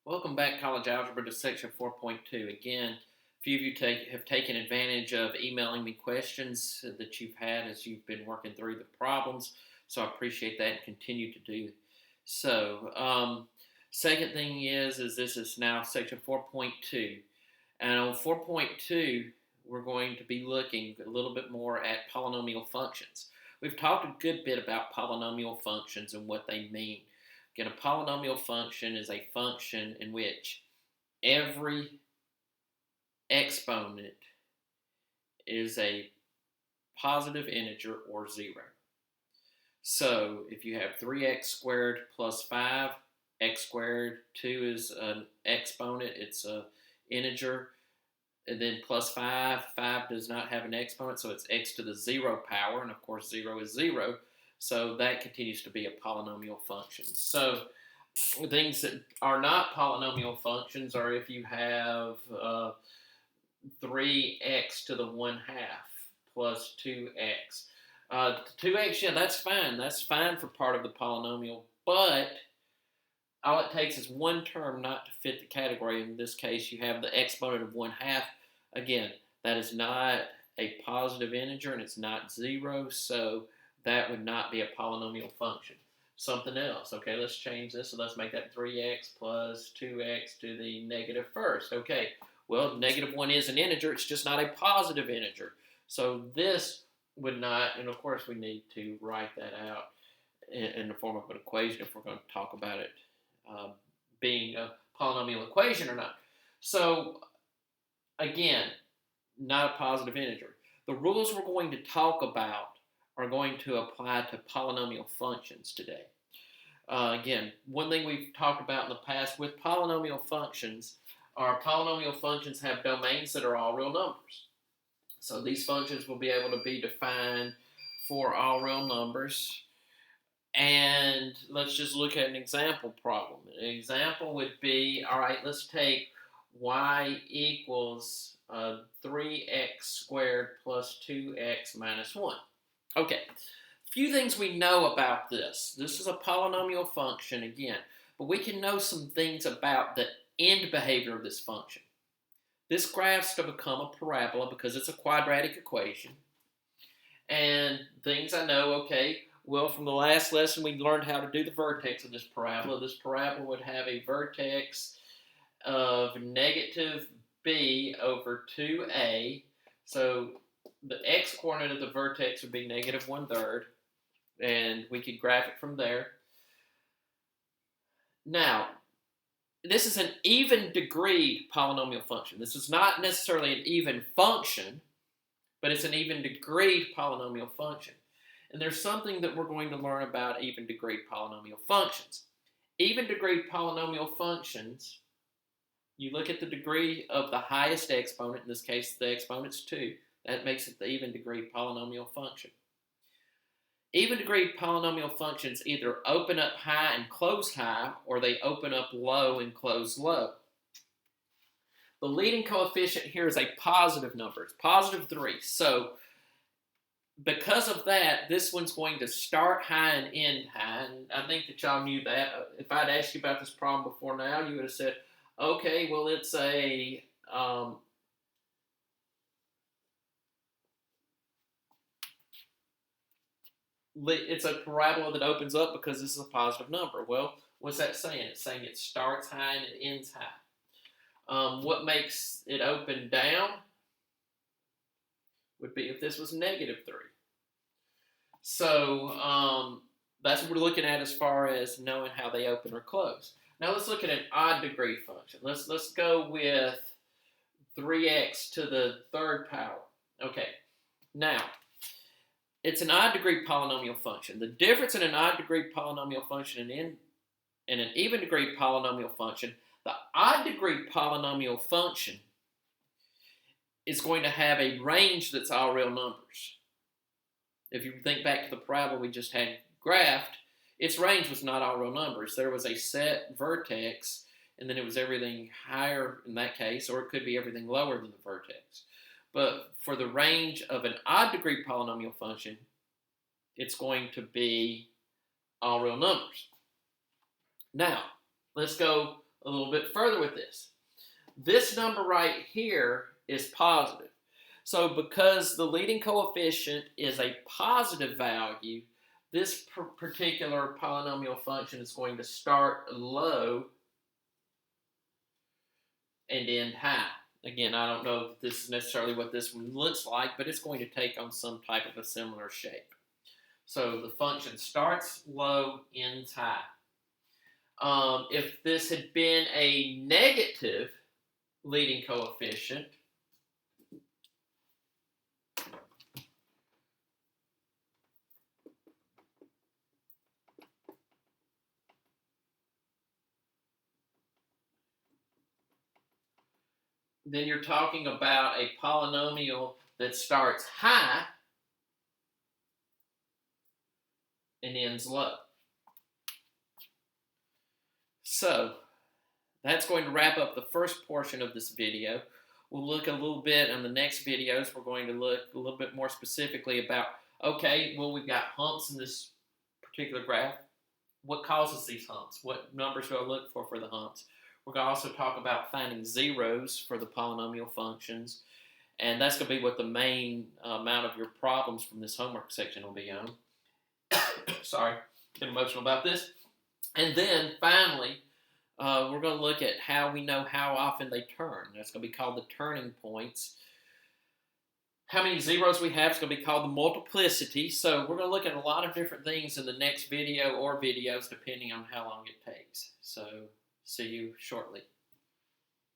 Welcome back, College Algebra, to Section 4.2. Again, a few of you have taken advantage of emailing me questions that you've had as you've been working through the problems, so I appreciate that and continue to do so. Second thing is this is now Section 4.2, and on 4.2, we're going to be looking a little bit more at polynomial functions. We've talked a good bit about polynomial functions and what they mean. Again, a polynomial function is a function in which every exponent is a positive integer or 0. So if you have 3x squared plus 5, x squared, 2 is an exponent, it's an integer, and then plus 5 does not have an exponent, so it's x to the 0 power, and of course 0 is 0. So that continues to be a polynomial function. So things that are not polynomial functions are if you have 3x to the 1/2 plus 2x. 2x, yeah, that's fine. That's fine for part of the polynomial, but all it takes is one term not to fit the category. In this case, you have the exponent of 1/2. Again, that is not a positive integer, and it's not 0, so that would not be a polynomial function. Something else. Okay, let's change this. So let's make that 3x plus 2x to the negative first. Okay, well, negative 1 is an integer. It's just not a positive integer. So this would not, and of course we need to write that out in the form of an equation if we're going to talk about it being a polynomial equation or not. So again, not a positive integer. The rules we're going to talk about are going to apply to polynomial functions today. Again, one thing we've talked about in the past with polynomial functions are polynomial functions have domains that are all real numbers. So these functions will be able to be defined for all real numbers. And let's just look at an example problem. An example would be, all right, let's take y equals 3x squared plus 2x minus 1. Okay, a few things we know about this. This is a polynomial function again, but we can know some things about the end behavior of this function. This graph's to become a parabola because it's a quadratic equation. And things I know, okay, well, from the last lesson we learned how to do the vertex of this parabola. This parabola would have a vertex of negative b over 2a. So the x-coordinate of the vertex would be negative 1/3, and we could graph it from there. Now, this is an even degree polynomial function. This is not necessarily an even function, but it's an even degree polynomial function. And there's something that we're going to learn about even degree polynomial functions. Even degree polynomial functions, you look at the degree of the highest exponent, in this case the exponent's 2, that makes it the even degree polynomial function. Even degree polynomial functions either open up high and close high, or they open up low and close low. The leading coefficient here is a positive number. It's positive 3. So because of that, this one's going to start high and end high. And I think that y'all knew that. If I'd asked you about this problem before now, you would have said, okay, well, it's a parabola that opens up because this is a positive number. Well, what's that saying? It's saying it starts high and it ends high. What makes it open down would be if this was negative 3. So that's what we're looking at as far as knowing how they open or close. Now let's look at an odd degree function. Let's go with 3x to the 3rd power. Okay, now it's an odd degree polynomial function. The difference in an odd degree polynomial function and an even degree polynomial function, the odd degree polynomial function is going to have a range that's all real numbers. If you think back to the parabola we just had graphed, its range was not all real numbers. There was a set vertex, and then it was everything higher in that case, or it could be everything lower than the vertex. But for the range of an odd degree polynomial function, it's going to be all real numbers. Now, let's a little bit further with this. This number right here is positive. So because the leading coefficient is a positive value, this particular polynomial function is going to start low and end high. Again, I don't know if this is necessarily what this one looks like, but it's going to take on some type of a similar shape. So the function starts low, ends high. If this had been a negative leading coefficient, then you're talking about a polynomial that starts high and ends low. So that's going to wrap up the first portion of this video. We'll look a little bit in the next videos. We're going to look a little bit more specifically about, okay, well, we've got humps in this particular graph. What causes these humps? What numbers do I look for the humps? We're going to also talk about finding zeros for the polynomial functions. And that's going to be what the main amount of your problems from this homework section will be on. Sorry, get emotional about this. And then, finally, we're going to look at how we know how often they turn. That's going to be called the turning points. How many zeros we have is going to be called the multiplicity. So we're going to look at a lot of different things in the next video or videos, depending on how long it takes. So see you shortly.